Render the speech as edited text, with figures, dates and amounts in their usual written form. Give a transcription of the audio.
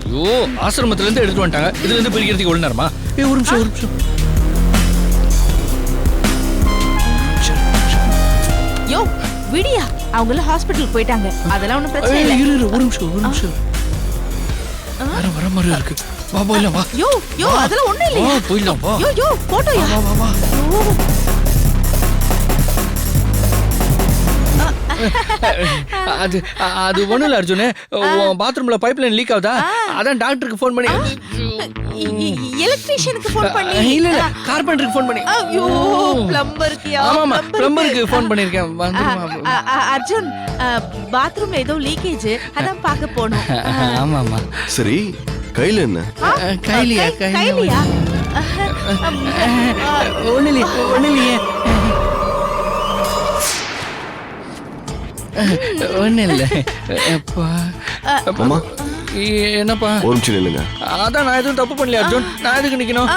ஐயோ ஆசிரமத்துல இருந்து எடுத்துட்டு வந்துட்டாங்க. இதுல இருந்து பிரிக்கிறதுக்கு எவ்வளவு நேரமா? ஒரு நிமிஷம். யோ விடியா, அவங்கள ஹாஸ்பிடல் போயிட்டாங்க. அதெல்லாம் ஒண்ணும் பிரச்சனை இல்ல. இரு ஒரு நிமிஷம். வர மாதிரி இருக்கு. வா போயிடலாம் வா. யோ அதெல்லாம் ஒண்ணும் இல்லையா? போயிடலாம் வா. யோ போட்டோயா? வா. அது ஒண்ணும் இல்ல அர்ஜுன். பாத்ரூம்ல பைப் லைன் லீக் ஆகுதா? அதான் டாக்டருக்கு ஃபோன் பண்ணி எலக்ட்ரீஷியனுக்கு ஃபோன் பண்ணி இல்ல கார்பெண்டருக்கு ஃபோன் பண்ணி. ஐயோ பிளம்பருக்கு. ஆமா பிளம்பருக்கு ஃபோன் பண்ணிருக்கேன். வந்துருமா? அர்ஜுன் பாத்ரூம்ல ஏதோ லீக்கேஜ், அதான் பார்க்க போணும். ஆமா. சரி, கையில என்ன? கைலியா? ஒண்ணு இல்லையே. ஒண்ணு இல்ல. மாமா என்னப்பா? ஒரு நிமிஷம் நில்லுங்க. அதான் நான் எதுவும் தப்பு பண்ணல அர்ஜுன். நான் எதுக்கு நிக்கணும்?